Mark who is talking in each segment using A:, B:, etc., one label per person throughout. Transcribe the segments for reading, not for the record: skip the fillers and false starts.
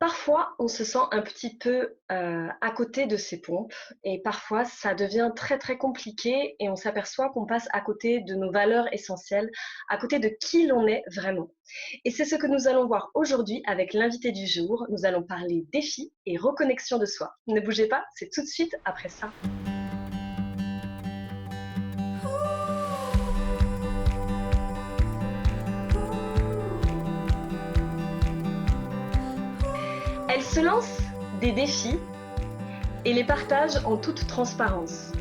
A: Parfois, on se sent un petit peu, à côté de ses pompes et parfois ça devient très, très compliqué et on s'aperçoit qu'on passe à côté de nos valeurs essentielles, à côté de qui l'on est vraiment. Et c'est ce que nous allons voir aujourd'hui avec l'invité du jour. Nous allons parler défis et reconnexion de soi. Ne bougez pas, c'est tout de suite après ça. Elle se lance des défis et les partage en toute transparence.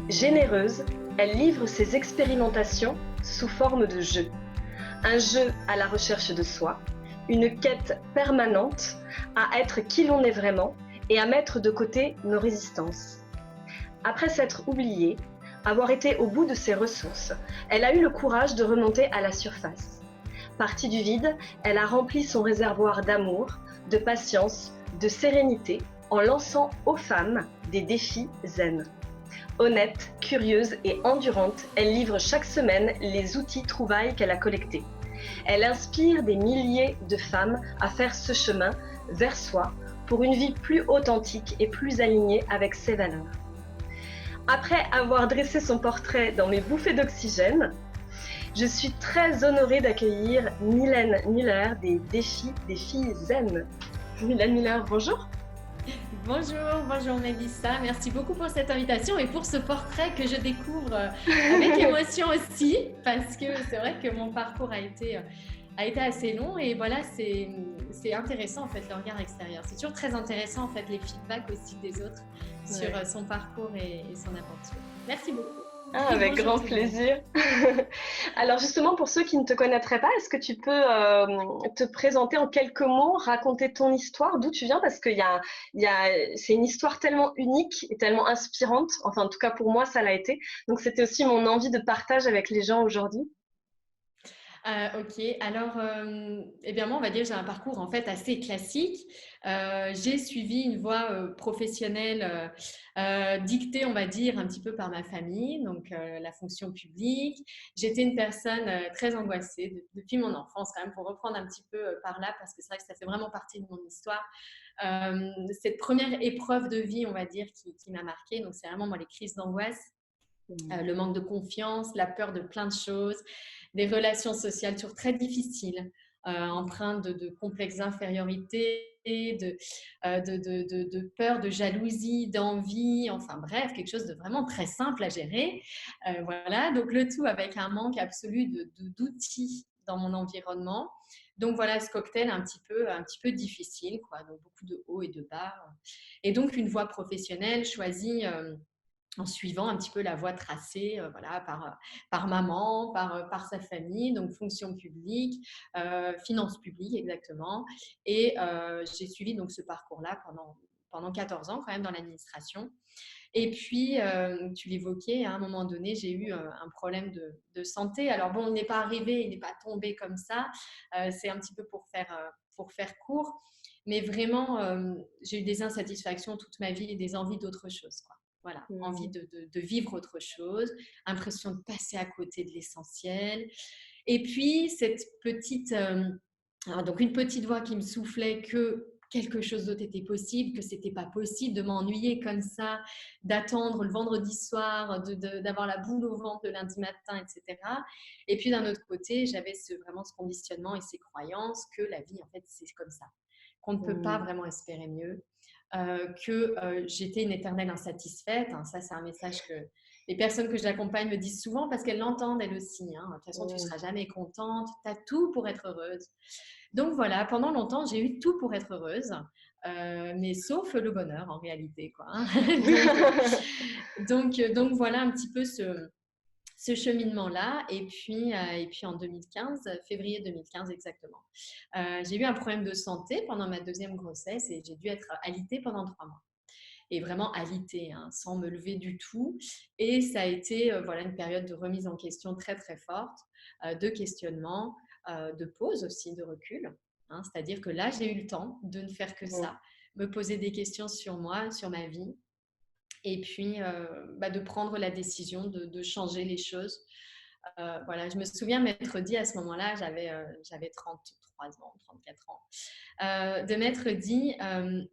A: Généreuse, elle livre ses expérimentations sous forme de jeu. Un jeu à la recherche de soi, une quête permanente à être qui l'on est vraiment et à mettre de côté nos résistances. Après s'être oubliée, avoir été au bout de ses ressources, elle a eu le courage de remonter à la surface. Partie du vide, elle a rempli son réservoir d'amour, de patience, de sérénité en lançant aux femmes des défis zen. Honnête, curieuse et endurante, elle livre chaque semaine les outils trouvailles qu'elle a collectés. Elle inspire des milliers de femmes à faire ce chemin vers soi pour une vie plus authentique et plus alignée avec ses valeurs. Après avoir dressé son portrait dans mes bouffées d'oxygène, je suis très honorée d'accueillir Mylène Muller des Défis des filles zen. Mylène Muller, bonjour.
B: Bonjour Mélissa, merci beaucoup pour cette invitation et pour ce portrait que je découvre avec émotion aussi, parce que c'est vrai que mon parcours a été assez long et voilà, c'est intéressant en fait le regard extérieur. C'est toujours très intéressant en fait les feedbacks aussi des autres sur son parcours et son aventure. Merci beaucoup.
A: Ah, avec grand plaisir. Alors justement, pour ceux qui ne te connaîtraient pas, est-ce que tu peux te présenter en quelques mots, raconter ton histoire, d'où tu viens? Parce que c'est une histoire tellement unique et tellement inspirante. Enfin, en tout cas, pour moi, ça l'a été. Donc, c'était aussi mon envie de partage avec les gens aujourd'hui.
B: Ok, alors, eh bien moi, on va dire que j'ai un parcours en fait assez classique. J'ai suivi une voie professionnelle dictée, on va dire, un petit peu par ma famille, donc la fonction publique. J'étais une personne très angoissée depuis mon enfance, quand même, pour reprendre un petit peu par là, parce que c'est vrai que ça fait vraiment partie de mon histoire. Cette première épreuve de vie, on va dire, qui m'a marquée, donc c'est vraiment moi les crises d'angoisse. Le manque de confiance, la peur de plein de choses, des relations sociales toujours très difficiles, empreintes de complexes d'infériorité, de peur, de jalousie, d'envie, enfin bref, quelque chose de vraiment très simple à gérer. Voilà, donc le tout avec un manque absolu d'outils dans mon environnement. Donc voilà, ce cocktail un petit peu difficile, quoi. Donc beaucoup de hauts et de bas. Et donc une voie professionnelle choisie en suivant un petit peu la voie tracée voilà, par maman, par sa famille, donc fonction publique, finances publiques exactement. Et j'ai suivi donc ce parcours-là pendant 14 ans quand même dans l'administration. Et puis, tu l'évoquais, à un moment donné, j'ai eu un problème de santé. Alors bon, il n'est pas arrivé, il n'est pas tombé comme ça. C'est un petit peu pour faire court. Mais vraiment, j'ai eu des insatisfactions toute ma vie et des envies d'autre chose, quoi. Voilà, envie de vivre autre chose, impression de passer à côté de l'essentiel. Et puis, cette petite, donc une petite voix qui me soufflait que quelque chose d'autre était possible, que c'était pas possible de m'ennuyer comme ça, d'attendre le vendredi soir, d'avoir la boule au ventre le lundi matin, etc. Et puis d'un autre côté, j'avais vraiment ce conditionnement et ces croyances que la vie, en fait, c'est comme ça, qu'on ne peut pas vraiment espérer mieux, que j'étais une éternelle insatisfaite. Hein. Ça, c'est un message que les personnes que j'accompagne me disent souvent parce qu'elles l'entendent elles aussi. Hein. De toute façon, tu ne seras jamais contente, tu as tout pour être heureuse. Donc voilà, pendant longtemps, j'ai eu tout pour être heureuse, mais sauf le bonheur en réalité, quoi. Hein. Donc voilà un petit peu ce cheminement-là. Et puis en 2015, février 2015 exactement, j'ai eu un problème de santé pendant ma deuxième grossesse et j'ai dû être alitée pendant 3 mois. Et vraiment alitée, hein, sans me lever du tout. Et ça a été voilà, une période de remise en question très très forte, de questionnement, de pause aussi, de recul. Hein, c'est-à-dire que là, j'ai eu le temps de ne faire que ça, me poser des questions sur moi, sur ma vie, et puis de prendre la décision de changer les choses Voilà, je me souviens m'être dit à ce moment-là, j'avais 33 ans, 34 ans, de m'être dit,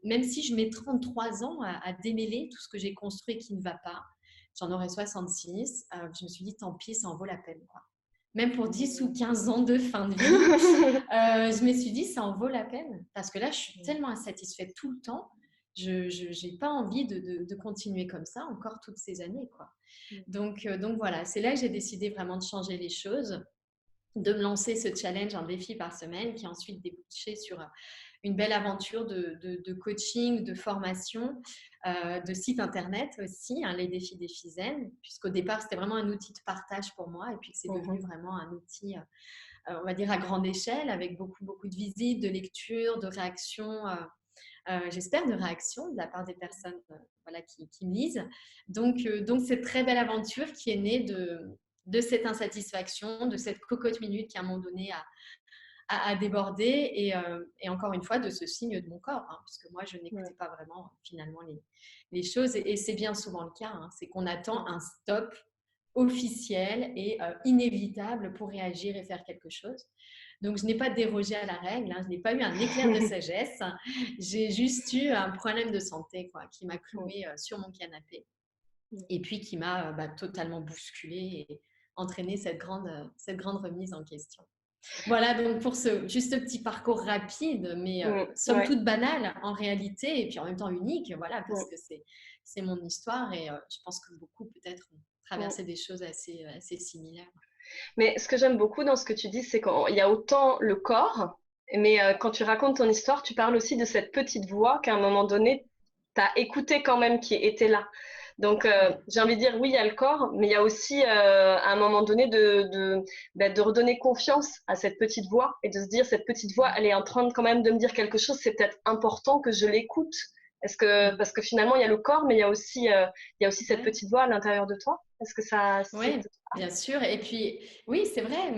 B: même si je mets 33 ans à démêler tout ce que j'ai construit qui ne va pas, j'en aurai 66, je me suis dit, tant pis, ça en vaut la peine, quoi. Même pour 10 ou 15 ans de fin de vie, je me suis dit, ça en vaut la peine. Parce que là, je suis tellement insatisfaite tout le temps, je n'ai pas envie de continuer comme ça encore toutes ces années, quoi. Donc voilà, c'est là que j'ai décidé vraiment de changer les choses, de me lancer ce challenge, un défi par semaine, qui a ensuite débouché sur une belle aventure de coaching, de formation, de site internet aussi, hein, les défis des Zen, puisqu'au départ, c'était vraiment un outil de partage pour moi, et puis que c'est devenu vraiment un outil, on va dire, à grande échelle, avec beaucoup, beaucoup de visites, de lectures, de réactions, j'espère, de réactions de la part des personnes voilà, qui me lisent. Donc, cette très belle aventure qui est née de cette insatisfaction, de cette cocotte minute qui, à un moment donné, a débordé, et encore une fois, de ce signe de mon corps, hein, parce que moi, je n'écoutais pas vraiment, finalement, les choses. Et c'est bien souvent le cas, hein, c'est qu'on attend un stop officiel et inévitable pour réagir et faire quelque chose. Donc, je n'ai pas dérogé à la règle, hein, je n'ai pas eu un éclair de sagesse, j'ai juste eu un problème de santé, quoi, qui m'a cloué sur mon canapé, et puis qui m'a totalement bousculée et entraîné cette grande remise en question. Voilà, donc pour juste ce petit parcours rapide, mais somme toute banal en réalité, et puis en même temps unique, voilà, parce que c'est mon histoire, et je pense que beaucoup peut-être ont traversé des choses assez similaires.
A: Mais ce que j'aime beaucoup dans ce que tu dis, c'est qu'il y a autant le corps, mais quand tu racontes ton histoire, tu parles aussi de cette petite voix qu'à un moment donné, tu as écouté quand même, qui était là. Donc, j'ai envie de dire, oui, il y a le corps, mais il y a aussi, à un moment donné, de redonner confiance à cette petite voix, et de se dire, cette petite voix, elle est en train quand même de me dire quelque chose, c'est peut-être important que je l'écoute. Parce que finalement, il y a le corps, mais il y a aussi cette petite voix à l'intérieur de toi. Est-ce que ça...
B: Oui, bien sûr. Et puis, oui, c'est vrai,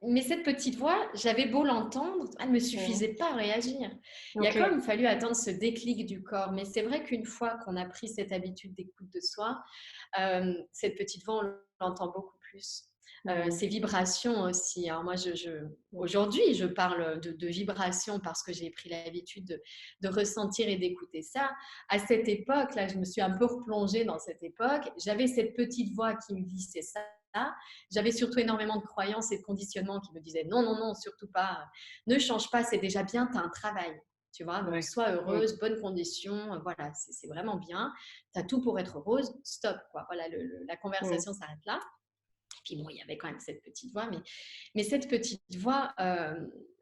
B: mais cette petite voix, j'avais beau l'entendre, elle ne me suffisait pas à réagir. Il a quand même fallu attendre ce déclic du corps. Mais c'est vrai qu'une fois qu'on a pris cette habitude d'écoute de soi, cette petite voix, on l'entend beaucoup plus. Ces vibrations aussi. Alors moi, aujourd'hui, je parle de vibrations parce que j'ai pris l'habitude de ressentir et d'écouter ça. À cette époque, là, je me suis un peu replongée dans cette époque. J'avais cette petite voix qui me disait ça. J'avais surtout énormément de croyances et de conditionnements qui me disaient non, non, non, surtout pas. Ne change pas, c'est déjà bien, tu as un travail. Tu vois, donc sois heureuse, bonnes conditions, voilà, c'est vraiment bien. Tu as tout pour être heureuse, stop, quoi. Voilà, la conversation s'arrête là. Puis bon, il y avait quand même cette petite voix, mais cette petite voix,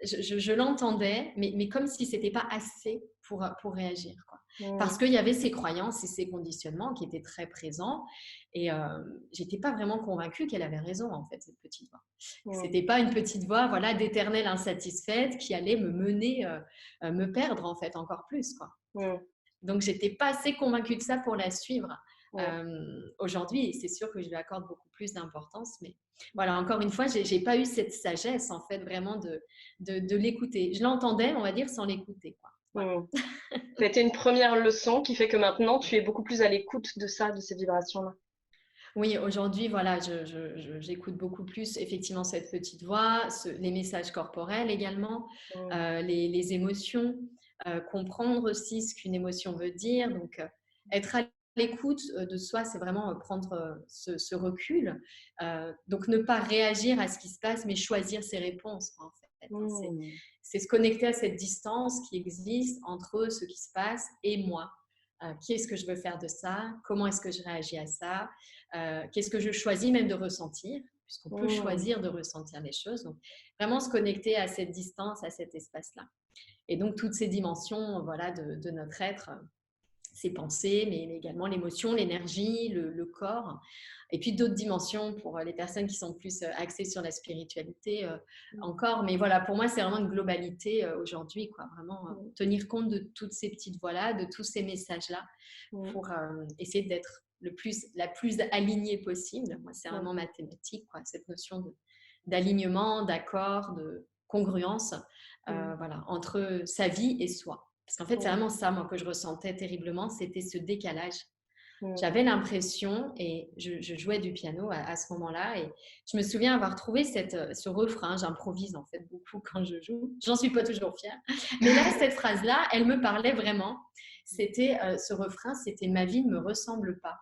B: je l'entendais, mais comme si ce n'était pas assez pour réagir, quoi. Parce qu'il y avait ces croyances et ces conditionnements qui étaient très présents, et je n'étais pas vraiment convaincue qu'elle avait raison, en fait, cette petite voix. Ce n'était pas une petite voix, voilà, d'éternelle insatisfaite qui allait me mener, me perdre, en fait, encore plus, quoi. Donc, je n'étais pas assez convaincue de ça pour la suivre. Aujourd'hui, c'est sûr que je lui accorde beaucoup plus d'importance, mais voilà, encore une fois, j'ai pas eu cette sagesse, en fait, vraiment de l'écouter. Je l'entendais, on va dire, sans l'écouter, quoi. Voilà.
A: Ça a été une première leçon qui fait que maintenant, tu es beaucoup plus à l'écoute de ça, de ces vibrations-là.
B: Oui, aujourd'hui, voilà, j'écoute beaucoup plus effectivement cette petite voix, les messages corporels également, les émotions, comprendre aussi ce qu'une émotion veut dire. Donc, être à l'écoute de soi, c'est vraiment prendre ce recul. Donc, ne pas réagir à ce qui se passe, mais choisir ses réponses, en fait. C'est se connecter à cette distance qui existe entre ce qui se passe et moi. Qu'est-ce que je veux faire de ça? Comment est-ce que je réagis à ça? Qu'est-ce que je choisis même de ressentir? Puisqu'on peut choisir de ressentir les choses. Donc, vraiment se connecter à cette distance, à cet espace-là. Et donc, toutes ces dimensions, voilà, de notre être, ses pensées, mais également l'émotion, l'énergie, le corps. Et puis d'autres dimensions pour les personnes qui sont plus axées sur la spiritualité encore. Mais voilà, pour moi, c'est vraiment une globalité aujourd'hui, quoi. Vraiment tenir compte de toutes ces petites voix-là, de tous ces messages-là, pour essayer d'être la plus alignée possible. Moi, c'est vraiment mathématique, quoi, cette notion d'alignement, d'accord, de congruence, voilà, entre sa vie et soi. Parce qu'en fait, c'est vraiment ça, moi, que je ressentais terriblement, c'était ce décalage J'avais l'impression, et je jouais du piano à ce moment-là, et je me souviens avoir trouvé ce refrain. J'improvise en fait beaucoup quand je joue. J'en suis pas toujours fière. Mais là, cette phrase-là, elle me parlait vraiment. C'était ce refrain, c'était ma vie ne me ressemble pas.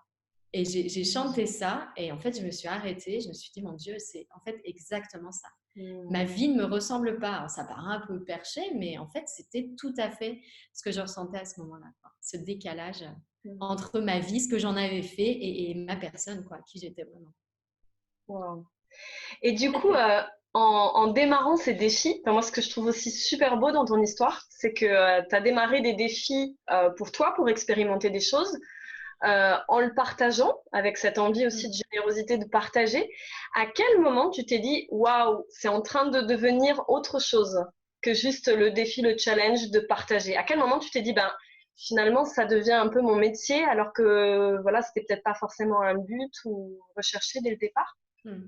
B: Et j'ai chanté ça, et en fait, je me suis arrêtée. Je me suis dit, mon Dieu, c'est en fait exactement ça. Ma vie ne me ressemble pas. Alors, ça paraît un peu perché, mais en fait, c'était tout à fait ce que je ressentais à ce moment-là, quoi. Ce décalage entre ma vie, ce que j'en avais fait, et ma personne, quoi, qui j'étais vraiment.
A: Wow. Et du coup, en démarrant ces défis, enfin, moi, ce que je trouve aussi super beau dans ton histoire, c'est que tu as démarré des défis pour toi, pour expérimenter des choses, en le partageant, avec cette envie aussi de générosité de partager. À quel moment tu t'es dit, waouh, c'est en train de devenir autre chose que juste le défi, le challenge de partager? À quel moment tu t'es dit, ben, finalement, ça devient un peu mon métier, alors que voilà, c'était peut-être pas forcément un but ou recherché dès le départ?
B: Hmm.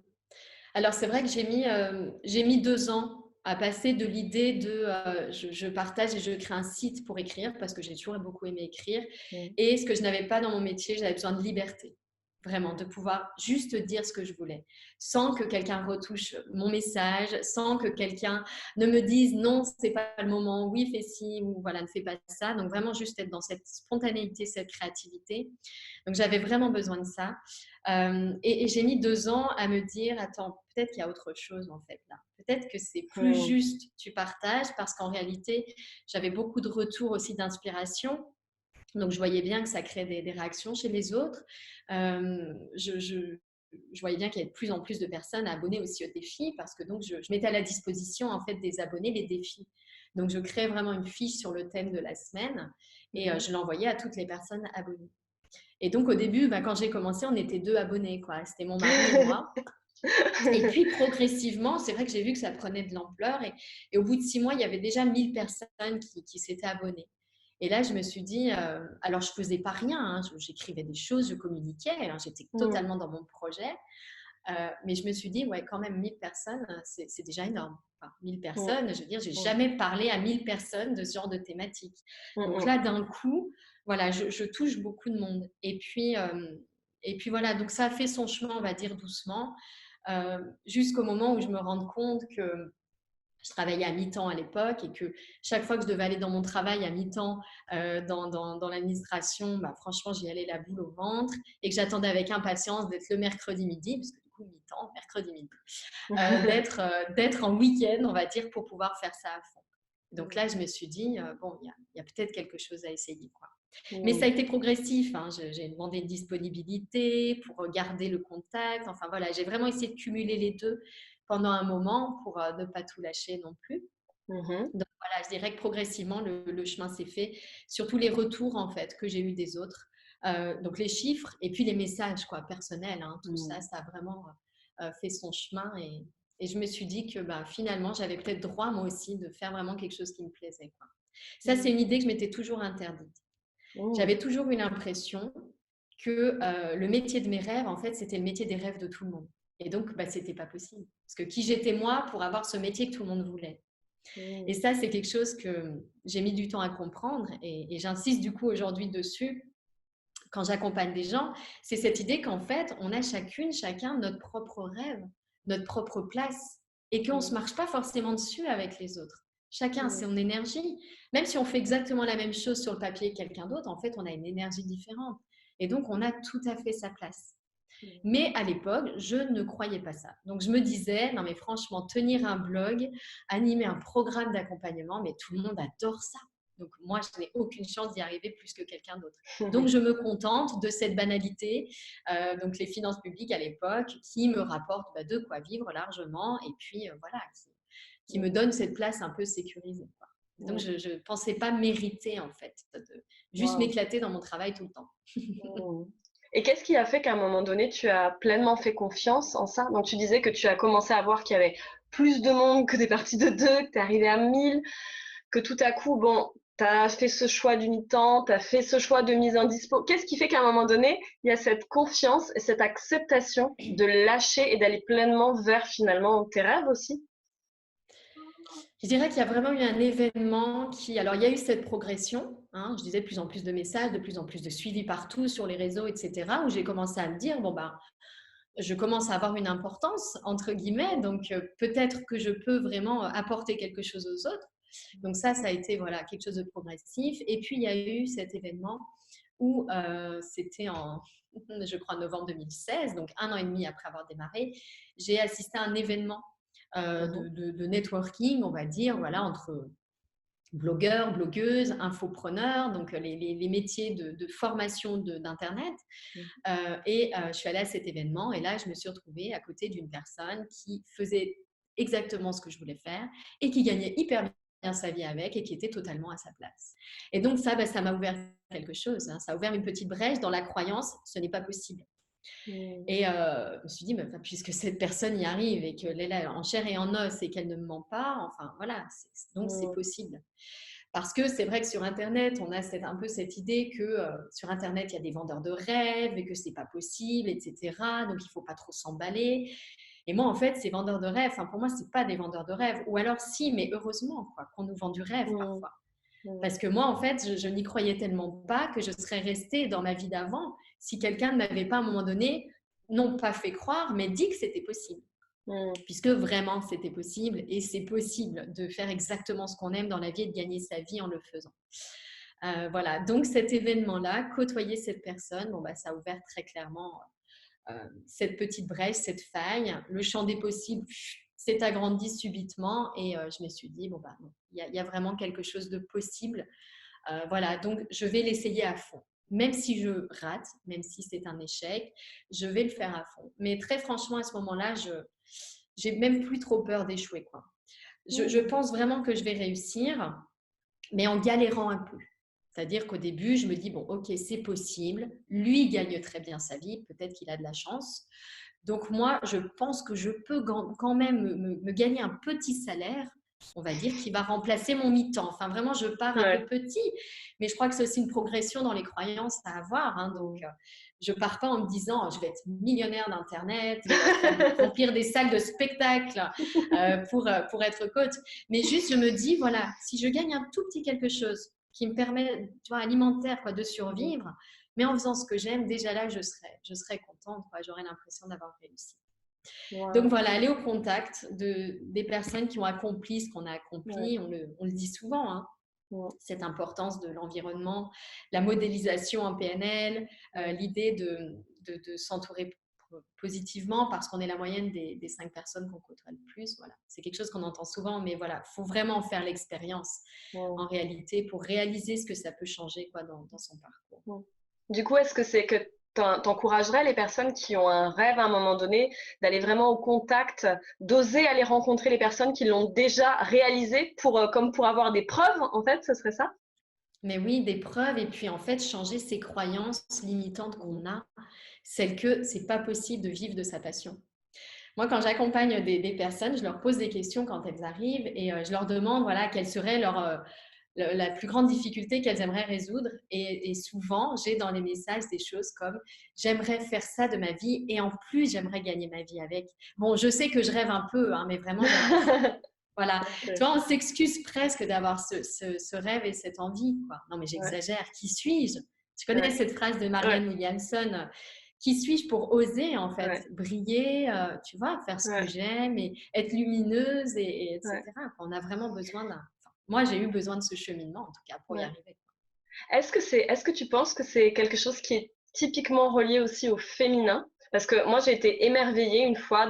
B: Alors, c'est vrai que j'ai mis 2 ans à passer de l'idée de je partage et je crée un site pour écrire, parce que j'ai toujours beaucoup aimé écrire. Et ce que je n'avais pas dans mon métier, j'avais besoin de liberté. Vraiment, de pouvoir juste dire ce que je voulais, sans que quelqu'un retouche mon message, sans que quelqu'un ne me dise non, c'est pas le moment, oui, fais ci, ou voilà, ne fais pas ça. Donc, vraiment, juste être dans cette spontanéité, cette créativité. Donc, j'avais vraiment besoin de ça. Et j'ai mis 2 ans à me dire, attends, peut-être qu'il y a autre chose en fait là. Peut-être que c'est plus juste, tu partages, parce qu'en réalité, j'avais beaucoup de retours aussi d'inspiration. Donc, je voyais bien que ça créait des réactions chez les autres. Je voyais bien qu'il y avait de plus en plus de personnes abonnées aussi au défi, parce que donc je mettais à la disposition en fait des abonnés les défis. Donc, je créais vraiment une fiche sur le thème de la semaine, et je l'envoyais à toutes les personnes abonnées. Et donc, au début, quand j'ai commencé, on était 2 abonnés, quoi. C'était mon mari et moi. Et puis, progressivement, c'est vrai que j'ai vu que ça prenait de l'ampleur. Et au bout de 6 mois, il y avait déjà 1000 personnes qui s'étaient abonnées. Et là, je me suis dit, alors je ne faisais pas rien, hein, j'écrivais des choses, je communiquais, hein, j'étais totalement dans mon projet. Mais je me suis dit, ouais, quand même, 1000 personnes, c'est déjà énorme. Enfin, 1000 personnes, je veux dire, j'ai jamais parlé à 1000 personnes de ce genre de thématique. Donc là, d'un coup, voilà, je touche beaucoup de monde. Et puis voilà, donc ça a fait son chemin, on va dire, doucement, jusqu'au moment où je me rends compte que je travaillais à mi-temps à l'époque, et que chaque fois que je devais aller dans mon travail à mi-temps dans l'administration, franchement, j'y allais la boule au ventre, et que j'attendais avec impatience d'être le mercredi midi, parce que du coup, mi-temps, mercredi midi, d'être en week-end, on va dire, pour pouvoir faire ça à fond. Donc là, je me suis dit, bon, il y a peut-être quelque chose à essayer, quoi. Mais ça a été progressif, hein. J'ai demandé une disponibilité pour garder le contact. Enfin voilà, j'ai vraiment essayé de cumuler les deux pendant un moment pour ne pas tout lâcher non plus. Donc voilà, je dirais que progressivement, le chemin s'est fait. Surtout les retours en fait que j'ai eu des autres. Donc les chiffres et puis les messages quoi, personnels. Hein, tout ça, ça a vraiment fait son chemin. Et je me suis dit que finalement, j'avais peut-être droit moi aussi de faire vraiment quelque chose qui me plaisait, quoi. Ça, c'est une idée que je m'étais toujours interdite. J'avais toujours eu l'impression que le métier de mes rêves, en fait, c'était le métier des rêves de tout le monde. Et donc, c'était pas possible. Parce que qui j'étais moi pour avoir ce métier que tout le monde voulait? Et ça, c'est quelque chose que j'ai mis du temps à comprendre, et j'insiste du coup aujourd'hui dessus quand j'accompagne des gens. C'est cette idée qu'en fait, on a chacun notre propre rêve, notre propre place, et qu'on ne se marche pas forcément dessus avec les autres. Chacun, c'est son énergie. Même si on fait exactement la même chose sur le papier que quelqu'un d'autre, en fait, on a une énergie différente. Et donc, on a tout à fait sa place. Mais à l'époque, je ne croyais pas ça. Donc, je me disais, non mais franchement, tenir un blog, animer un programme d'accompagnement, mais tout le monde adore ça. Donc, moi, je n'ai aucune chance d'y arriver plus que quelqu'un d'autre. Donc, je me contente de cette banalité, donc les finances publiques à l'époque, qui me rapportent de quoi vivre largement, et puis voilà, qui me donne cette place un peu sécurisée, quoi. Donc, je ne pensais pas mériter, en fait, de juste m'éclater dans mon travail tout le temps.
A: Et qu'est-ce qui a fait qu'à un moment donné, tu as pleinement fait confiance en ça? Donc, tu disais que tu as commencé à voir qu'il y avait plus de monde que des parties de 2, que tu es arrivé à 1000, que tout à coup, bon, tu as fait ce choix du mi-temps, tu as fait ce choix de mise en dispo. Qu'est-ce qui fait qu'à un moment donné, il y a cette confiance et cette acceptation de lâcher et d'aller pleinement vers finalement tes rêves aussi?
B: Je dirais qu'il y a vraiment eu un événement qui… Alors, il y a eu cette progression, hein, je disais de plus en plus de messages, de plus en plus de suivi partout sur les réseaux, etc., où j'ai commencé à me dire, bon, bah, je commence à avoir une importance, entre guillemets, donc peut-être que je peux vraiment apporter quelque chose aux autres. Donc ça a été voilà, quelque chose de progressif. Et puis, il y a eu cet événement où c'était en, je crois, novembre 2016, donc 1 an et demi après avoir démarré, j'ai assisté à un événement
A: Mhm.
B: de networking, on va dire, voilà, entre blogueurs, blogueuses, infopreneurs, donc les métiers de formation d'Internet. Je suis allée à cet événement et là, je me suis retrouvée à côté d'une personne qui faisait exactement ce que je voulais faire et qui gagnait hyper bien sa vie avec et qui était totalement à sa place. Et donc ça, ça m'a ouvert quelque chose, hein. Ça a ouvert une petite brèche dans la croyance, ce n'est pas possible.
A: Mhm.
B: Et je me suis dit, enfin, puisque cette personne y arrive et qu'elle est là en chair et en os et qu'elle ne me ment pas, enfin voilà, donc c'est
A: Mhm.
B: possible. Parce que c'est vrai que sur Internet, on a un peu cette idée que sur Internet, il y a des vendeurs de rêves et que c'est pas possible, etc. Donc, il ne faut pas trop s'emballer. Et moi, en fait, ces vendeurs de rêves, enfin, pour moi, ce pas des vendeurs de rêves. Ou alors, si, mais heureusement quoi, qu'on nous vend du rêve
A: Mhm.
B: parfois.
A: Mhm.
B: Parce que moi, en fait, je n'y croyais tellement pas que je serais restée dans ma vie d'avant si quelqu'un ne m'avait pas, à un moment donné, non pas fait croire, mais dit que c'était possible.
A: Mhm.
B: Puisque vraiment, c'était possible. Et c'est possible de faire exactement ce qu'on aime dans la vie et de gagner sa vie en le faisant. Voilà, donc cet événement-là, côtoyer cette personne, bon, bah, ça a ouvert très clairement cette petite brèche, cette faille. Le champ des possibles s'est agrandi subitement et je me suis dit, bon, bah, il y a vraiment quelque chose de possible. Voilà, donc je vais l'essayer à fond. Même si je rate, même si c'est un échec, je vais le faire à fond. Mais très franchement, à ce moment-là, j'ai même plus trop peur d'échouer, quoi. Je
A: Mhm.
B: pense vraiment que je vais réussir, mais en galérant un peu. C'est-à-dire qu'au début, je me dis, bon, ok, c'est possible. Lui gagne très bien sa vie, peut-être qu'il a de la chance. Donc moi, je pense que je peux quand même me gagner un petit salaire, on va dire, qui va remplacer mon mi-temps. Enfin, vraiment, je pars un peu
A: Ouais.
B: petit, mais je crois que c'est aussi une progression dans les croyances à avoir, hein. Donc,
A: Mhm.
B: je pars pas en me disant, je vais être millionnaire d'Internet, je vais remplir des salles de spectacle pour être coach. Mais juste, je me dis, voilà, si je gagne un tout petit quelque chose qui me permet, tu vois, alimentaire, quoi, de
A: Mhm.
B: survivre, mais en faisant ce que j'aime, déjà là, je serais contente, quoi. J'aurais l'impression d'avoir réussi. Donc
A: Ouais.
B: voilà, aller au contact des personnes qui ont accompli ce qu'on a
A: Ouais.
B: accompli, on le dit souvent, hein,
A: Mhm.
B: cette importance de l'environnement, la modélisation en PNL,
A: Ouais.
B: l'idée de s'entourer positivement parce qu'on est la moyenne des 5 personnes qu'on côtoie le plus. Voilà. C'est quelque chose qu'on entend souvent, mais voilà, il faut vraiment faire l'expérience
A: Ouais.
B: en réalité pour réaliser ce que ça peut changer quoi, dans son parcours.
A: Mm. Du coup, est-ce que c'est que t'encouragerais les personnes qui ont un rêve à un moment donné d'aller vraiment au contact, d'oser aller rencontrer les personnes qui l'ont déjà réalisé pour, comme pour avoir des preuves, en fait, ce serait ça?
B: Mais oui, des preuves et puis en fait changer ces croyances limitantes
A: Mm.
B: qu'on a, celles que c'est pas possible de vivre de sa passion. Moi, quand j'accompagne des personnes, je leur pose des questions quand elles arrivent et je leur demande voilà quelle serait la plus grande difficulté qu'elles aimeraient résoudre. Et souvent, j'ai dans les messages des choses comme j'aimerais faire ça de ma vie et en plus j'aimerais gagner ma vie avec. Bon, je sais que je rêve un peu, hein, mais vraiment j'aimerais ça. Voilà, tu
A: Ok.
B: vois, on s'excuse presque d'avoir ce rêve et cette envie, quoi. Non, mais
A: Ouais.
B: j'exagère. Qui suis-je? Tu connais
A: Ouais.
B: cette phrase de
A: Ouais.
B: Marianne Williamson qui suis-je pour oser, en fait,
A: Ouais.
B: briller, tu vois, faire ce que
A: Ouais.
B: j'aime et être lumineuse, etc.
A: Ouais.
B: On a vraiment besoin d'un… Enfin, moi, j'ai eu besoin de ce cheminement, en tout cas, pour y
A: Ouais.
B: arriver.
A: Est-ce que tu penses que c'est quelque chose qui est typiquement relié aussi au féminin? Parce que moi, j'ai été émerveillée une fois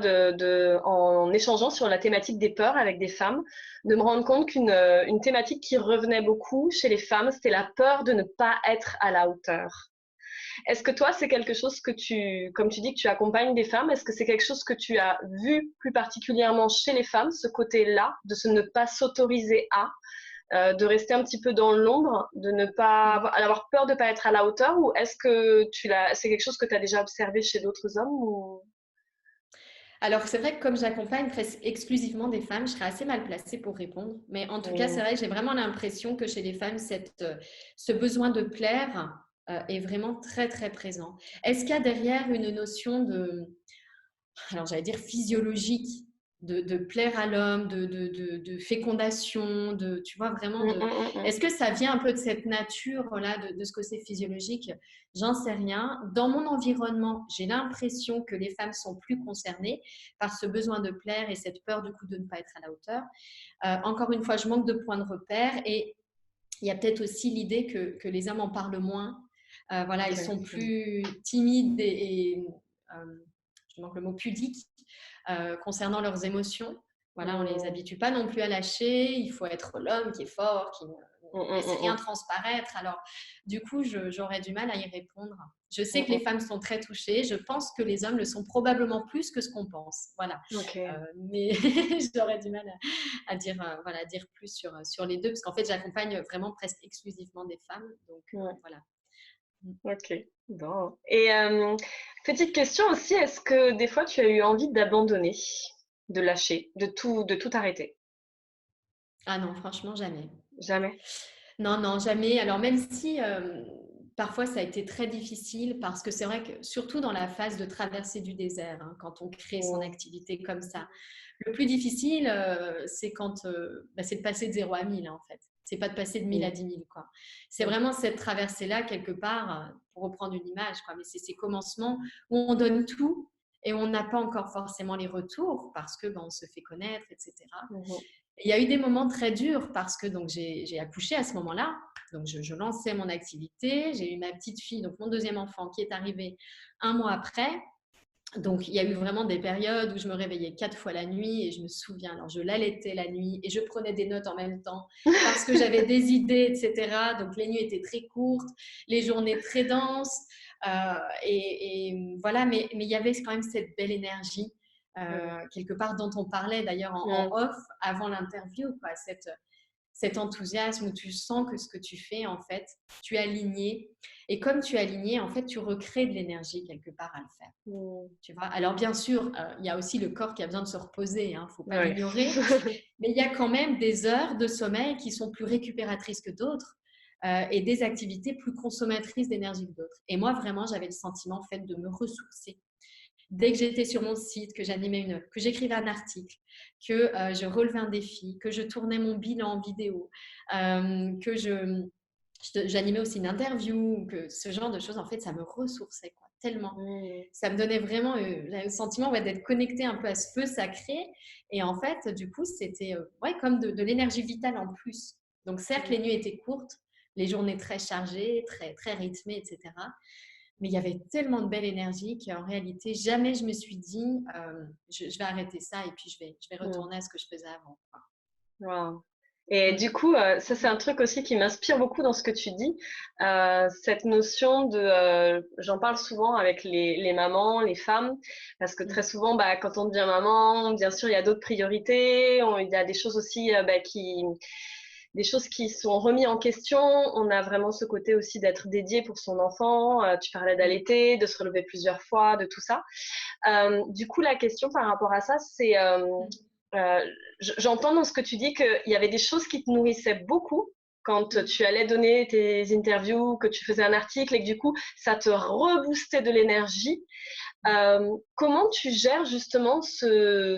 A: en échangeant sur la thématique des peurs avec des femmes, de me rendre compte une thématique qui revenait beaucoup chez les femmes, c'était la peur de ne pas être à la hauteur. Est-ce que toi, c'est quelque chose que comme tu dis que tu accompagnes des femmes, est-ce que c'est quelque chose que tu as vu plus particulièrement chez les femmes, ce côté-là, de ne pas s'autoriser de rester un petit peu dans l'ombre, de ne pas avoir peur de ne pas être à la hauteur, ou est-ce que c'est quelque chose que tu as déjà observé chez d'autres hommes ou…
B: Alors, c'est vrai que comme j'accompagne presque exclusivement des femmes, je serais assez mal placée pour répondre. Mais en tout cas, c'est
A: Mm.
B: vrai que j'ai vraiment l'impression que chez les femmes, ce besoin de plaire est vraiment très, très présent. Est-ce qu'il y a derrière une notion de, alors j'allais dire physiologique, de plaire à l'homme, de fécondation, tu vois, vraiment
A: Mm, mm, mm, mm.
B: Est-ce que ça vient un peu de cette nature-là, de ce côté physiologique? J'en sais rien. Dans mon environnement, j'ai l'impression que les femmes sont plus concernées par ce besoin de plaire et cette peur du coup de ne pas être à la hauteur. Encore une fois, je manque de points de repère et il y a peut-être aussi l'idée que les hommes en parlent moins. Voilà, ils
A: Ok.
B: sont plus timides je manque le mot pudiques concernant leurs émotions. Voilà, on ne les
A: Mm,
B: habitue pas non plus à lâcher. Il faut être l'homme qui est fort, qui ne
A: mm, mm,
B: laisse
A: mm,
B: rien
A: mm.
B: transparaître. Alors, du coup, j'aurais du mal à y répondre. Je
A: Mm,
B: sais que les
A: mm.
B: femmes sont très touchées. Je pense que les hommes le sont probablement plus que ce qu'on pense. Voilà.
A: Ok.
B: Mais j'aurais du mal à dire, voilà, à dire plus sur les deux, parce qu'en fait, j'accompagne vraiment presque exclusivement des femmes. Donc,
A: Ouais.
B: voilà.
A: Ok. Bon. Et petite question aussi, est-ce que des fois tu as eu envie d'abandonner, de lâcher, de tout arrêter?
B: Ah non, franchement, jamais.
A: Jamais.
B: Non, non, jamais. Alors même si parfois ça a été très difficile parce que c'est vrai que surtout dans la phase de traversée du désert, hein, quand on crée son
A: Mm,
B: activité comme ça, le plus difficile, c'est c'est de passer de 0 à 1000 en fait. C'est pas de passer de 1000 à
A: mm,
B: 10 000 quoi. C'est
A: mm,
B: vraiment cette traversée-là quelque part, pour reprendre une image quoi. Mais c'est ces commencements où on donne tout et on n'a pas encore forcément les retours parce que on se fait connaître, etc.
A: mhm,
B: Il y a eu des moments très durs parce que donc j'ai accouché à ce moment-là. Donc je lançais mon activité. J'ai eu ma petite fille, donc mon deuxième enfant, qui est arrivé un mois après. Donc il y a eu vraiment des périodes où je me réveillais 4 fois la nuit et je me souviens, alors je l'allaitais la nuit et je prenais des notes en même temps parce que j'avais des idées, etc. Donc les nuits étaient très courtes, les journées très denses. Voilà, mais il y avait quand même cette belle énergie
A: mm,
B: quelque part dont on parlait d'ailleurs en
A: mm,
B: off avant l'interview, quoi, cet enthousiasme où tu sens que ce que tu fais, en fait, tu es aligné. Et comme tu es aligné, en fait, tu recrées de l'énergie quelque part à le faire.
A: mm.
B: Tu vois. Alors, bien sûr, il y a aussi le corps qui a besoin de se reposer, il ne faut pas
A: Ouais.
B: l'ignorer. Mais il y a quand même des heures de sommeil qui sont plus récupératrices que d'autres et des activités plus consommatrices d'énergie que d'autres. Et moi, vraiment, j'avais le sentiment en fait, de me ressourcer dès que j'étais sur mon site, que j'animais une œuvre, que j'écrivais un article, que je relevais un défi, que je tournais mon bilan en vidéo, que j'animais aussi une interview, que ce genre de choses, en fait, ça me ressourçait quoi, tellement.
A: Mm,
B: Ça me donnait vraiment le sentiment ouais, d'être connectée un peu à ce feu sacré. Et en fait, du coup, c'était ouais, comme de l'énergie vitale en plus. Donc, certes, les
A: mm.
B: nuits étaient courtes, les journées très chargées, très, très rythmées, etc. Mais il y avait tellement de belle énergie qu'en réalité, jamais je me suis dit, je vais arrêter ça et puis je vais
A: Mm.
B: retourner à ce que je faisais avant.
A: Wow. Et
B: Mm.
A: du coup, ça c'est un truc aussi qui m'inspire beaucoup dans ce que tu dis, cette notion de, j'en parle souvent avec les mamans, les femmes, parce que très
B: Mm.
A: souvent, bah, quand on devient maman, bien sûr, il y a d'autres priorités, il y a des choses aussi bah, des choses qui sont remises en question. On a vraiment ce côté aussi d'être dédié pour son enfant. Tu parlais
B: Mm.
A: d'allaiter, de se relever plusieurs fois, de tout ça. Du coup, la question par rapport à ça, c'est,
B: Mm.
A: euh, j'entends dans ce que tu dis qu'il y avait des choses qui te nourrissaient beaucoup quand
B: Mm.
A: tu allais donner tes interviews, que tu faisais un article et que du coup, ça te reboostait de l'énergie. Comment tu gères justement ce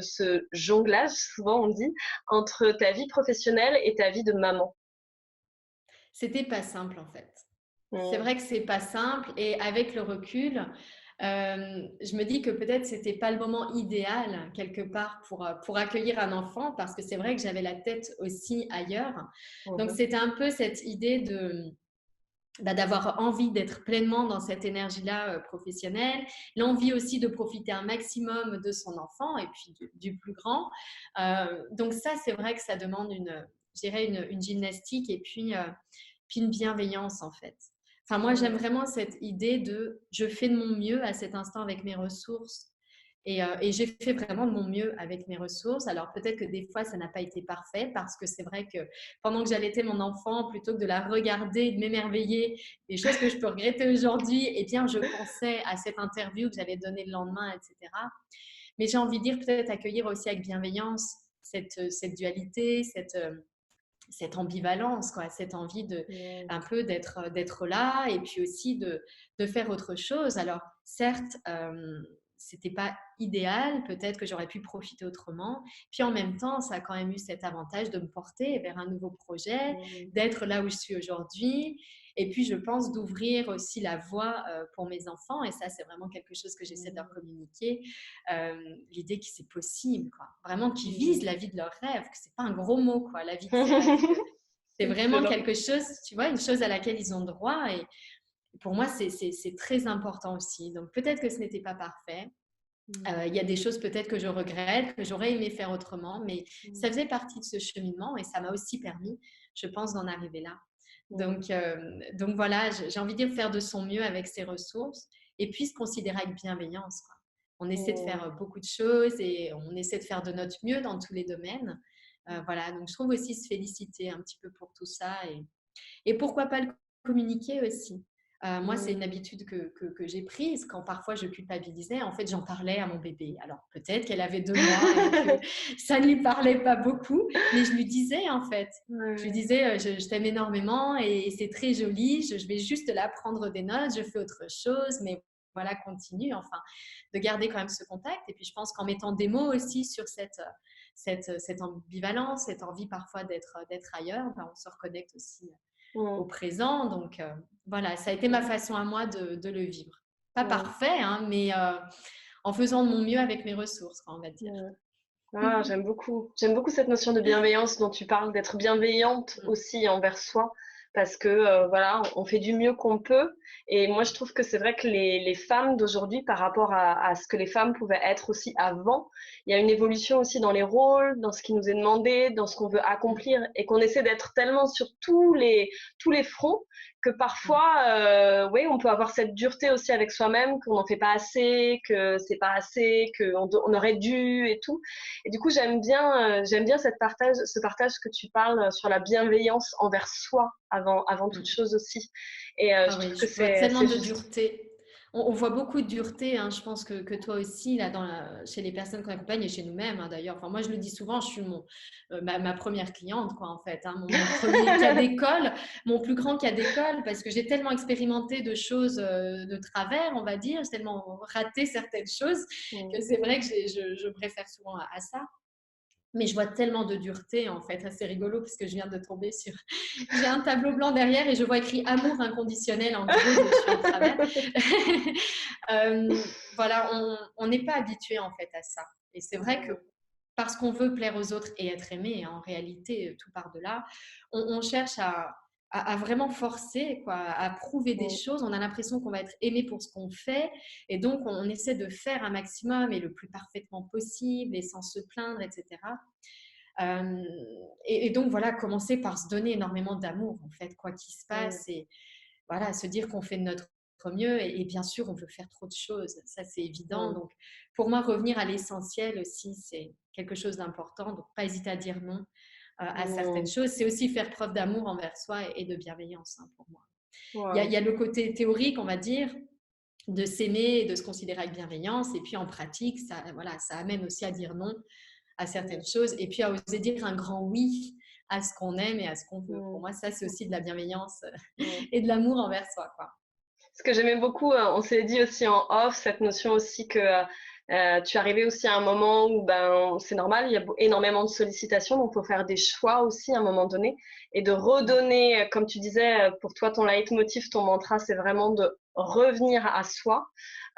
A: jonglage, souvent on dit, entre ta vie professionnelle et ta vie de maman?
B: C'était pas simple en fait. C'est
A: Mm,
B: vrai que c'est pas simple et avec le recul, je me dis que peut-être c'était pas le moment idéal quelque part pour accueillir un enfant parce que c'est vrai que j'avais la tête aussi ailleurs. Donc
A: mhm,
B: c'était un peu cette idée d'avoir envie d'être pleinement dans cette énergie-là professionnelle, l'envie aussi de profiter un maximum de son enfant et puis du plus grand. Donc ça, c'est vrai que ça demande je dirais une gymnastique et puis une bienveillance en fait. Enfin, moi, j'aime
A: mm,
B: vraiment cette idée de je fais de mon mieux à cet instant avec mes ressources et j'ai fait vraiment de mon mieux avec mes ressources. Alors peut-être que des fois, ça n'a pas été parfait parce que c'est vrai que pendant que j'allaitais mon enfant, plutôt que de la regarder et de m'émerveiller, des choses que je peux regretter aujourd'hui, eh bien, je pensais à cette interview que j'avais donnée le lendemain, etc. Mais j'ai envie de dire peut-être accueillir aussi avec bienveillance cette dualité, cette ambivalence, quoi, cette envie
A: mm,
B: un peu d'être là et puis aussi de faire autre chose. Alors, certes, c'était pas idéal, peut-être que j'aurais pu profiter autrement. Puis en même temps, ça a quand même eu cet avantage de me porter vers un nouveau projet,
A: Mmh.
B: d'être là où je suis aujourd'hui. Et puis, je pense d'ouvrir aussi la voie pour mes enfants. Et ça, c'est vraiment quelque chose que j'essaie de leur communiquer. L'idée que c'est possible, quoi. Vraiment qu'ils visent la vie de leur rêve, que c'est pas un gros mot, quoi, la vie de ses rêves. Que c'est vraiment
A: Excellent.
B: quelque chose, tu vois, une chose à laquelle ils ont droit. Et pour moi, c'est très important aussi. Donc, peut-être que ce n'était pas parfait.
A: Mmh.
B: Il y a des choses peut-être que je regrette, que j'aurais aimé faire autrement, mais ça
A: Mmh.
B: faisait partie de ce cheminement et ça m'a aussi permis, je pense, d'en arriver là.
A: Mmh.
B: Donc voilà, j'ai envie de dire faire de son mieux avec ses ressources et puis se considérer avec bienveillance, quoi. On essaie de faire
A: Mmh.
B: beaucoup de choses et on essaie de faire de notre mieux dans tous les domaines.
A: Mmh.
B: Voilà, donc je trouve aussi se féliciter un petit peu pour tout ça et pourquoi pas le communiquer aussi. Moi, c'est une
A: Mmh.
B: habitude que j'ai prise quand parfois je culpabilisais. En fait, j'en parlais à mon bébé. Alors, peut-être qu'elle avait 2 mois et que ça ne lui parlait pas beaucoup, mais je lui disais en fait. Je lui
A: Ouais.
B: disais, je t'aime énormément et c'est très joli. Je vais juste là prendre des notes, je fais autre chose, mais voilà, continue. Enfin, de garder quand même ce contact. Et puis, je pense qu'en mettant des mots aussi sur cette ambivalence, cette envie parfois d'être ailleurs, ben, on se reconnecte aussi au
A: Mmh.
B: présent. Donc, voilà, ça a été ma façon à moi de le vivre. Pas
A: Mmh.
B: parfait, hein, mais en faisant de mon mieux avec mes ressources, quoi, on va dire.
A: Mmh. Ah, j'aime beaucoup. J'aime beaucoup cette notion de bienveillance dont tu parles, d'être bienveillante
B: Mm.
A: aussi envers soi, parce que voilà, on fait du mieux qu'on peut. Et moi, je trouve que c'est vrai que les femmes d'aujourd'hui, par rapport à ce que les femmes pouvaient être aussi avant, il y a une évolution aussi dans les rôles, dans ce qui nous est demandé, dans ce qu'on veut
B: Mm.
A: accomplir, et qu'on essaie d'être tellement sur tous les fronts que
B: Mm.
A: parfois, oui, on peut avoir cette dureté aussi avec soi-même, qu'on n'en fait pas assez, que c'est pas assez, on aurait dû et tout. Et du coup, j'aime bien ce partage que tu parles sur la bienveillance envers soi avant toute
B: Mm.
A: chose aussi. Et
B: Ah
A: je
B: oui,
A: trouve que
B: je vois tellement
A: c'est
B: de
A: juste.
B: dureté. On voit beaucoup de dureté, hein, je pense que toi aussi, là, chez les personnes qu'on accompagne et chez nous-mêmes, hein, d'ailleurs. Enfin, moi, je le dis souvent, je suis ma première cliente, quoi, en fait. Hein, mon premier cas d'école, mon plus grand cas d'école, parce que j'ai tellement expérimenté de choses de travers, on va dire, j'ai tellement raté certaines choses que
A: Mm,
B: c'est vrai que je préfère souvent à ça. Mais je vois tellement de dureté, en fait. C'est rigolo parce que je viens de tomber sur. J'ai un tableau blanc derrière et je vois écrit amour inconditionnel en gros dessus en travers. Voilà, on n'est pas habitué en fait à ça. Et c'est vrai que parce qu'on veut plaire aux autres et être aimé, hein, en réalité, tout part de là, on cherche à vraiment forcer, quoi, à prouver des
A: mm,
B: choses. On a l'impression qu'on va être aimé pour ce qu'on fait. Et donc, on essaie de faire un maximum et le plus parfaitement possible et sans se plaindre, etc. Euh, et donc, voilà, commencer par se donner énormément d'amour, en fait, quoi qu'il se
A: mm,
B: passe. Et voilà, se dire qu'on fait de notre mieux. Et bien sûr, on veut faire trop de choses. Ça, c'est évident.
A: mm,
B: Donc, pour moi, revenir à l'essentiel aussi, c'est quelque chose d'important. Donc, pas hésiter à dire non à certaines
A: mm.
B: choses. C'est aussi faire preuve d'amour envers soi et de bienveillance, hein, pour moi. Il y
A: Wow.
B: a le côté théorique, on va dire, de s'aimer et de se considérer avec bienveillance. Et puis, en pratique, ça, voilà, ça amène aussi à dire non à
A: Mm,
B: certaines choses et puis à oser dire un grand oui à ce qu'on aime et à ce qu'on veut. Pour
A: mm,
B: moi, ça, c'est aussi de la bienveillance
A: mm.
B: et de l'amour envers soi, quoi.
A: Ce que j'aimais beaucoup, on s'est dit aussi en off, cette notion aussi que tu arrivais aussi à un moment où ben, c'est normal, il y a énormément de sollicitations, donc il faut faire des choix aussi à un moment donné et de redonner, comme tu disais, pour toi, ton leitmotiv, ton mantra, c'est vraiment de revenir à soi,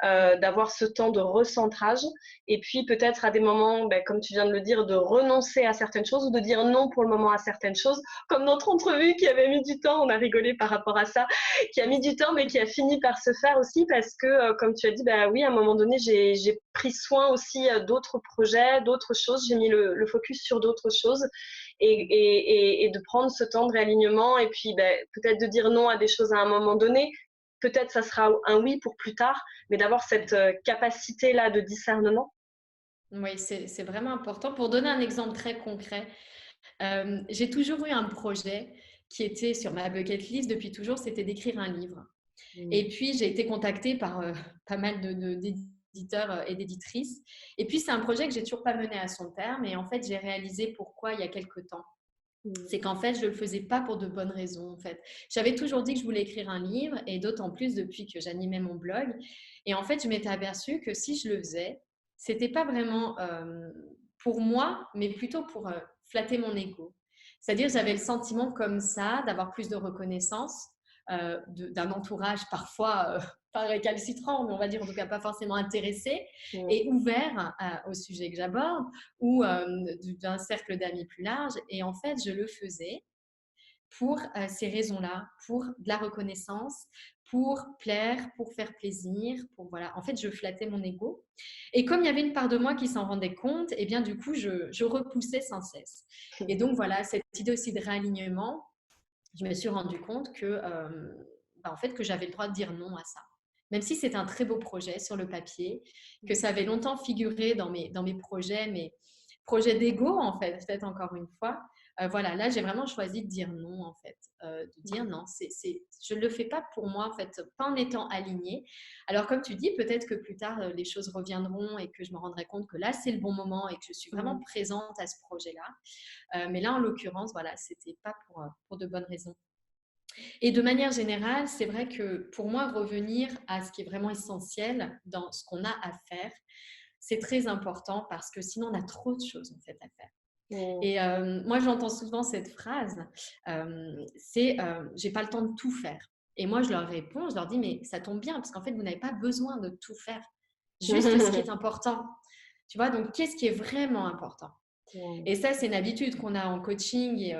A: d'avoir ce temps de recentrage et puis peut-être à des moments, ben, comme tu viens de le dire, de renoncer à certaines choses ou de dire non pour le moment à certaines choses, comme notre entrevue qui avait mis du temps, on a rigolé par rapport à ça, qui a mis du temps, mais qui a fini par se faire aussi parce que, comme tu as dit, bah oui, à un moment donné, j'ai pris soin aussi d'autres projets, d'autres choses. J'ai mis le focus sur d'autres choses et de prendre ce temps de réalignement et puis bah, peut-être de dire non à des choses à un moment donné. Peut-être ça sera un oui pour plus tard, mais d'avoir cette capacité-là de discernement.
B: Oui, c'est vraiment important. Pour donner un exemple très concret, j'ai toujours eu un projet qui était sur ma bucket list depuis toujours, c'était d'écrire un livre.
A: Mmh.
B: Et puis, j'ai été contactée par pas mal d'éditeurs et d'éditrices. Et puis, c'est un projet que j'ai toujours pas mené à son terme. Et en fait, j'ai réalisé pourquoi il y a quelques temps.
A: Mmh.
B: C'est qu'en fait, je ne le faisais pas pour de bonnes raisons, en fait. J'avais toujours dit que je voulais écrire un livre et d'autant plus depuis que j'animais mon blog. Et en fait, je m'étais aperçue que si je le faisais, c'était pas vraiment pour moi, mais plutôt pour flatter mon ego. C'est-à-dire, j'avais le sentiment comme ça d'avoir plus de reconnaissance d'un entourage parfois pas récalcitrant, mais on va dire en tout cas pas forcément intéressé
A: Mmh.
B: et ouvert au sujet que j'aborde ou d'un cercle d'amis plus large. Et en fait, je le faisais pour ces raisons-là, pour de la reconnaissance, pour plaire, pour faire plaisir, pour voilà. En fait, je flattais mon ego. Et comme il y avait une part de moi qui s'en rendait compte, et bien du coup, je repoussais sans cesse. Et donc voilà, cette idée aussi de réalignement, je me suis rendu compte que, en fait, que j'avais le droit de dire non à ça. Même si c'est un très beau projet sur le papier, que ça avait longtemps figuré dans mes projets, mes projets d'ego, en fait, peut-être encore une fois. Voilà, là, j'ai vraiment choisi de dire non, en fait. De dire non, je ne le fais pas pour moi, en fait, pas en étant alignée. Alors, comme tu dis, peut-être que plus tard, les choses reviendront et que je me rendrai compte que là, c'est le bon moment et que je suis vraiment
A: Mmh.
B: présente à ce projet-là. Mais là, en l'occurrence, voilà, c'était pas pour de bonnes raisons. Et de manière générale, c'est vrai que pour moi, revenir à ce qui est vraiment essentiel dans ce qu'on a à faire, c'est très important parce que sinon, on a trop de choses en fait à faire.
A: Mmh.
B: Et moi, j'entends souvent cette phrase, c'est j'ai pas le temps de tout faire. Et moi, je leur réponds, je leur dis, mais ça tombe bien parce qu'en fait, vous n'avez pas besoin de tout faire. Juste ce qui est important. Tu vois, donc qu'est-ce qui est vraiment important?
A: Mmh.
B: Et ça, c'est une habitude qu'on a en coaching et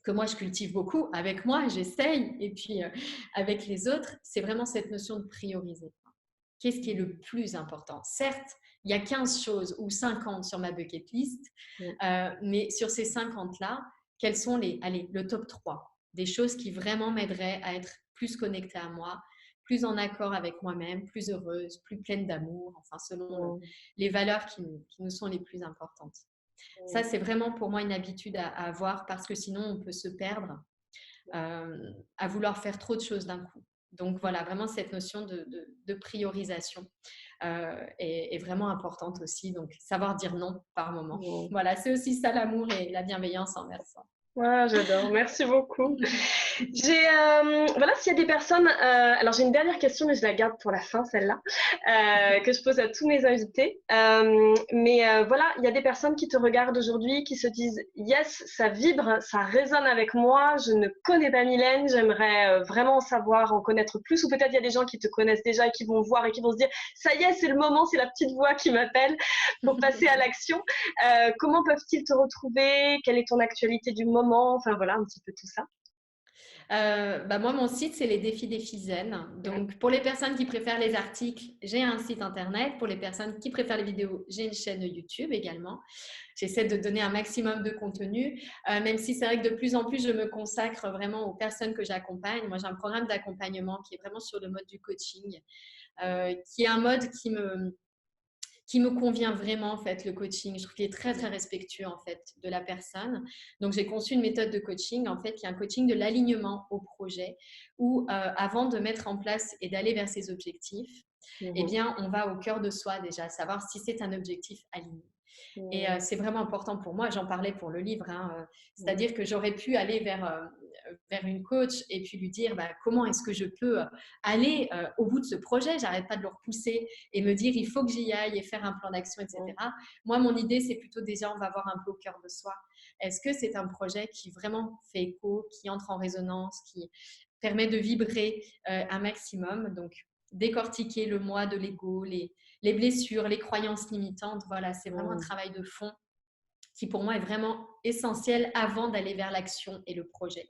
B: que moi je cultive beaucoup avec moi, j'essaye, et puis avec les autres, c'est vraiment cette notion de prioriser. Qu'est-ce qui est le plus important? Certes, il y a 15 choses ou 50 sur ma bucket list,
A: Mmh.
B: mais sur ces 50-là, quels sont allez, le top 3 des choses qui vraiment m'aideraient à être plus connectée à moi, plus en accord avec moi-même, plus heureuse, plus pleine d'amour, enfin selon
A: Mmh.
B: les valeurs qui nous sont les plus importantes. Ça, c'est vraiment pour moi une habitude à avoir parce que sinon, on peut se perdre à vouloir faire trop de choses d'un coup. Donc voilà, vraiment cette notion de priorisation est vraiment importante aussi. Donc savoir dire non par moment.
A: Mmh.
B: Voilà, c'est aussi ça l'amour et la bienveillance envers soi.
A: Ah, j'adore, merci beaucoup. Voilà, s'il y a des personnes, alors j'ai une dernière question, mais je la garde pour la fin, celle-là, que je pose à tous mes invités. Voilà, il y a des personnes qui te regardent aujourd'hui, qui se disent, yes, ça vibre, ça résonne avec moi, je ne connais pas Mylène, j'aimerais vraiment en savoir, en connaître plus, ou peut-être il y a des gens qui te connaissent déjà et qui vont voir et qui vont se dire, ça y est, c'est le moment, c'est la petite voix qui m'appelle pour passer à l'action. Comment peuvent-ils te retrouver? Quelle est ton actualité du moment? Enfin voilà, un petit peu tout ça.
B: Moi, mon site, c'est les défis des zen. Donc, pour les personnes qui préfèrent les articles, j'ai un site internet. Pour les personnes qui préfèrent les vidéos, j'ai une chaîne YouTube également. J'essaie de donner un maximum de contenu, même si c'est vrai que de plus en plus, je me consacre vraiment aux personnes que j'accompagne. Moi, j'ai un programme d'accompagnement qui est vraiment sur le mode du coaching, qui est un mode qui me convient vraiment en fait, le coaching. Je trouve qu'il est très très respectueux en fait de la personne. Donc j'ai conçu une méthode de coaching en fait qui est un coaching de l'alignement au projet où avant de mettre en place et d'aller vers ses objectifs, eh
A: Mmh.
B: bien on va au cœur de soi déjà, savoir si c'est un objectif aligné. Et
A: Mmh.
B: c'est vraiment important pour moi, j'en parlais pour le livre, hein,
A: Mmh.
B: c'est-à-dire que j'aurais pu aller vers une coach et puis lui dire comment est-ce que je peux aller au bout de ce projet, j'arrête pas de le repousser et me dire il faut que j'y aille et faire un plan d'action,
A: Mmh.
B: etc. Moi, mon idée, c'est plutôt déjà, on va voir un peu au cœur de soi. Est-ce que c'est un projet qui vraiment fait écho, qui entre en résonance, qui permet de vibrer un maximum? Donc, décortiquer le moi de l'ego, les blessures, les croyances limitantes. Voilà, c'est vraiment un
A: Mmh.
B: travail de fond qui pour moi est vraiment essentiel avant d'aller vers l'action et le projet.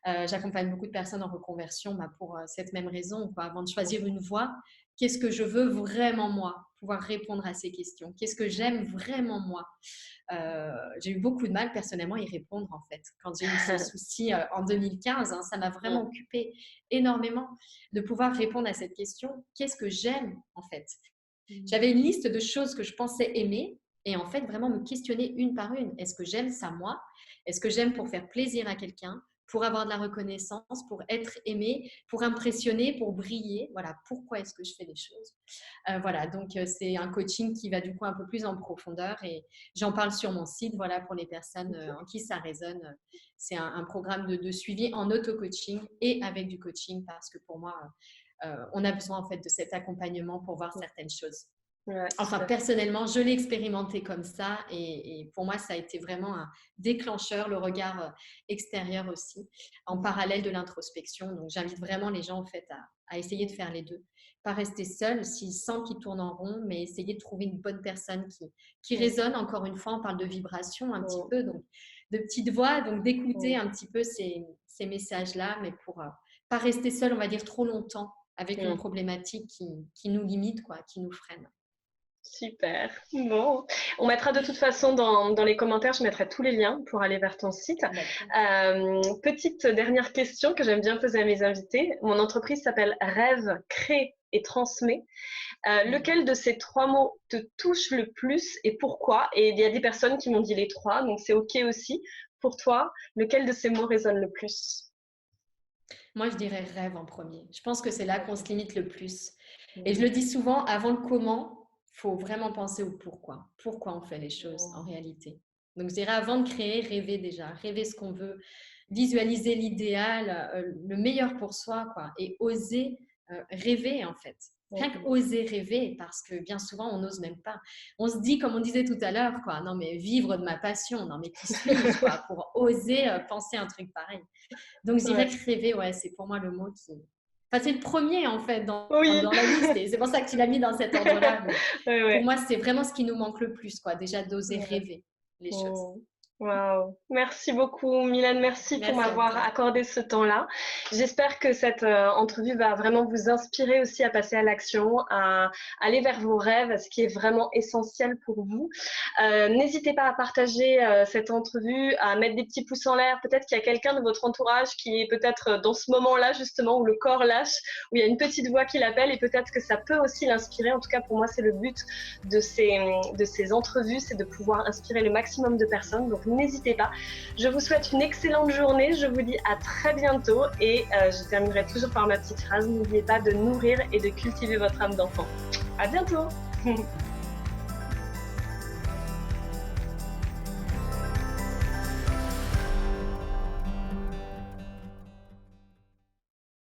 B: J'accompagne beaucoup de personnes en reconversion pour cette même raison. Avant de choisir une voie, qu'est-ce que je veux vraiment moi? Pouvoir répondre à ces questions. Qu'est-ce que j'aime vraiment moi? J'ai eu beaucoup de mal personnellement à y répondre en fait. Quand j'ai eu ce souci en 2015, hein, ça m'a vraiment
A: Mmh.
B: occupé énormément de pouvoir répondre à cette question. Qu'est-ce que j'aime en fait?
A: Mmh.
B: J'avais une liste de choses que je pensais aimer et en fait vraiment me questionner une par une. Est-ce que j'aime ça moi? Est-ce que j'aime pour faire plaisir à quelqu'un? pour avoir de la reconnaissance, pour être aimé, pour impressionner, pour briller. Voilà, pourquoi est-ce que je fais les choses? Voilà, donc c'est un coaching qui va du coup un peu plus en profondeur et j'en parle sur mon site, voilà, pour les personnes en qui ça résonne. C'est un programme de suivi en auto-coaching et avec du coaching parce que pour moi, on a besoin en fait de cet accompagnement pour voir certaines choses.
A: Ouais,
B: Enfin,
A: super.
B: personnellement, je l'ai expérimenté comme ça et pour moi, ça a été vraiment un déclencheur, le regard extérieur aussi, en parallèle de l'introspection. Donc, j'invite vraiment les gens en fait à essayer de faire les deux. Pas rester seul s'ils sentent qu'ils tournent en rond, mais essayer de trouver une bonne personne qui résonne. Encore une fois, on parle de vibration un petit peu, donc de petites voix, donc d'écouter un petit peu ces messages-là, mais pour pas rester seul, on va dire, trop longtemps avec une problématique qui nous limite, quoi, qui nous freine.
A: Super. Bon, on mettra de toute façon dans les commentaires, je mettrai tous les liens pour aller vers ton site. Petite dernière question que j'aime bien poser à mes invités. Mon entreprise s'appelle Rêve, Crée et Transmet. Lequel de ces 3 mots te touche le plus et pourquoi? Et il y a des personnes qui m'ont dit les 3, donc c'est OK aussi. Pour toi, lequel de ces mots résonne le plus?
B: Moi, je dirais rêve en premier. Je pense que c'est là qu'on se limite le plus. Et je le dis souvent, avant le comment, il faut vraiment penser au pourquoi. Pourquoi on fait les choses en réalité. Donc, je dirais avant de créer, rêver déjà. Rêver ce qu'on veut, visualiser l'idéal, le meilleur pour soi, quoi. Et oser rêver, en fait. Rien qu'oser rêver, parce que bien souvent, on n'ose même pas. On se dit, comme on disait tout à l'heure, quoi, non mais vivre de ma passion, non mais qui suis-je, quoi, pour oser penser un truc pareil. Donc, je dirais que rêver, ouais, c'est pour moi le mot qui… Enfin, c'est le premier, en fait,
A: Oui.
B: dans la liste. Et c'est pour ça que tu l'as mis dans cet ordre-là.
A: Ouais.
B: Pour moi, c'est vraiment ce qui nous manque le plus, quoi. Déjà, d'oser rêver les choses.
A: Waouh, merci beaucoup Mylène, merci pour
B: Merci à
A: m'avoir
B: toi.
A: accordé ce temps-là. J'espère que cette entrevue va vraiment vous inspirer aussi à passer à l'action, à aller vers vos rêves, ce qui est vraiment essentiel pour vous. N'hésitez pas à partager cette entrevue, à mettre des petits pouces en l'air. Peut-être qu'il y a quelqu'un de votre entourage qui est peut-être dans ce moment-là justement où le corps lâche, où il y a une petite voix qui l'appelle et peut-être que ça peut aussi l'inspirer. En tout cas, pour moi, c'est le but de ces entrevues, c'est de pouvoir inspirer le maximum de personnes. Donc n'hésitez pas. Je vous souhaite une excellente journée. Je vous dis à très bientôt et je terminerai toujours par ma petite phrase. N'oubliez pas de nourrir et de cultiver votre âme d'enfant. À bientôt.